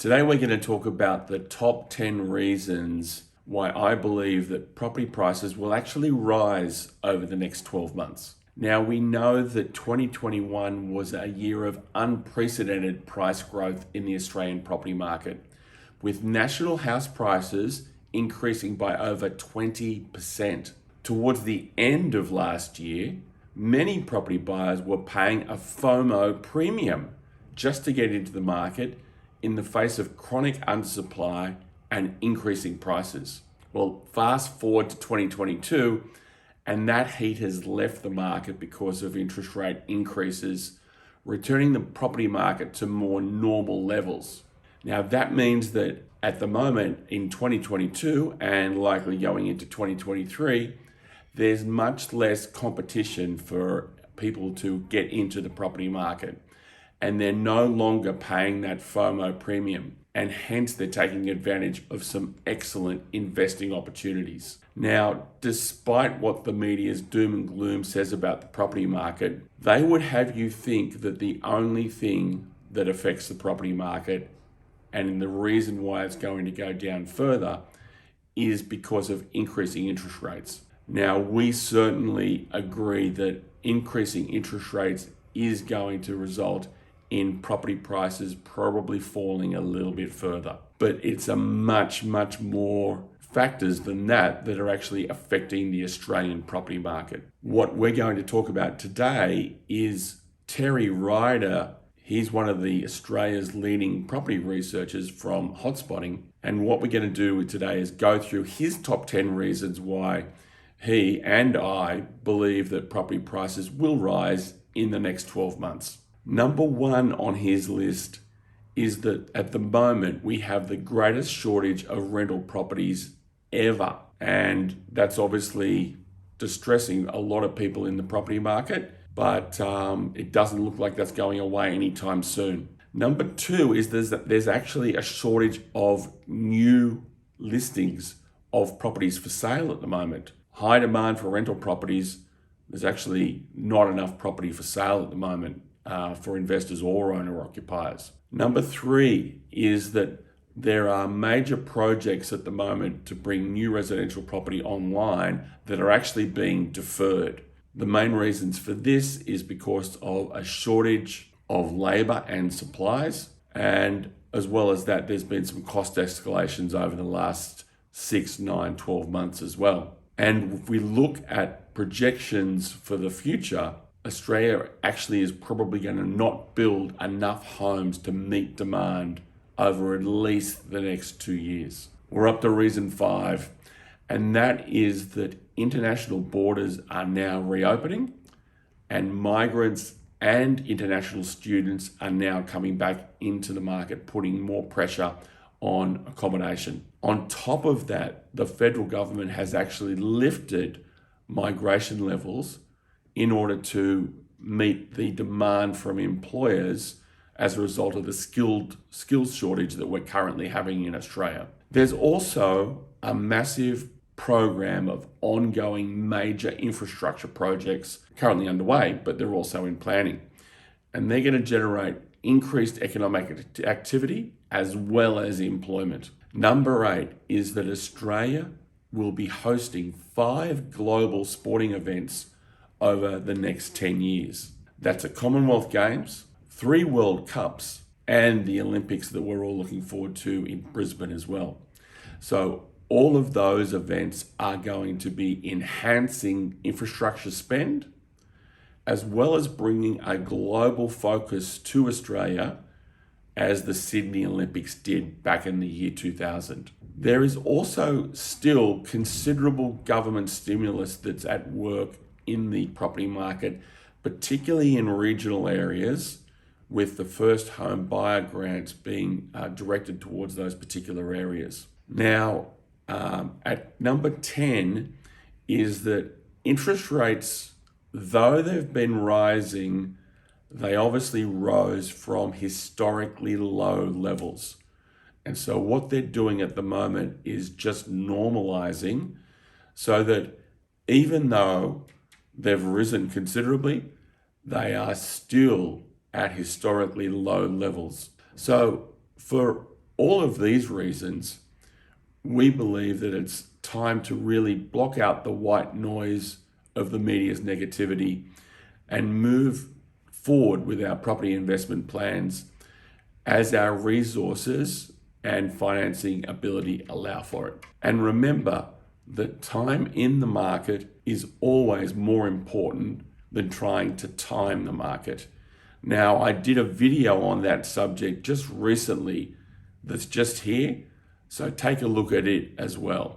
Today we're going to talk about the top 10 reasons why I believe that property prices will actually rise over the next 12 months. Now, we know that 2021 was a year of unprecedented price growth in the Australian property market, with national house prices increasing by over 20%. Towards the end of last year, many property buyers were paying a FOMO premium just to get into the market in the face of chronic undersupply and increasing prices. Well, fast forward to 2022, and that heat has left the market because of interest rate increases, returning the property market to more normal levels. Now, that means that at the moment in 2022 and likely going into 2023, there's much less competition for people to get into the property market, and they're no longer paying that FOMO premium, and hence they're taking advantage of some excellent investing opportunities. Now, despite what the media's doom and gloom says about the property market, they would have you think that the only thing that affects the property market and the reason why it's going to go down further is because of increasing interest rates. Now, we certainly agree that increasing interest rates is going to result in property prices probably falling a little bit further. But it's a much more factors than that are actually affecting the Australian property market. What we're going to talk about today is Terry Ryder. He's one of the Australia's leading property researchers from Hotspotting. And what we're going to do today is go through his top 10 reasons why he and I believe that property prices will rise in the next 12 months. Number one on his list is that at the moment we have the greatest shortage of rental properties ever. And that's obviously distressing a lot of people in the property market, but it doesn't look like that's going away anytime soon. Number two is there's actually a shortage of new listings of properties for sale at the moment. High demand for rental properties. There's actually not enough property for sale at the moment for investors or owner-occupiers. Number three is that there are major projects at the moment to bring new residential property online that are actually being deferred. The main reasons for this is because of a shortage of labor and supplies, and as well as that, there's been some cost escalations over the last 6, 9, 12 months as well. And if we look at projections for the future, Australia actually is probably going to not build enough homes to meet demand over at least the next 2 years. We're up to reason 5, and that is that international borders are now reopening, and migrants and international students are now coming back into the market, putting more pressure on accommodation. On top of that, the federal government has actually lifted migration levels in order to meet the demand from employers as a result of the skills shortage that we're currently having in Australia. There's also a massive program of ongoing major infrastructure projects currently underway, but they're also in planning. And they're going to generate increased economic activity as well as employment. Number 8 is that Australia will be hosting 5 global sporting events over the next 10 years. That's a Commonwealth Games, 3 World Cups, and the Olympics that we're all looking forward to in Brisbane as well. So all of those events are going to be enhancing infrastructure spend, as well as bringing a global focus to Australia as the Sydney Olympics did back in the year 2000. There is also still considerable government stimulus that's at work in the property market, particularly in regional areas, with the first home buyer grants being directed towards those particular areas. Now, at number 10 is that interest rates, though they've been rising, they obviously rose from historically low levels. And so what they're doing at the moment is just normalizing so that even though they've risen considerably, they are still at historically low levels. So for all of these reasons, we believe that it's time to really block out the white noise of the media's negativity and move forward with our property investment plans as our resources and financing ability allow for it. And remember that time in the market is always more important than trying to time the market. Now, I did a video on that subject just recently that's just here, so take a look at it as well.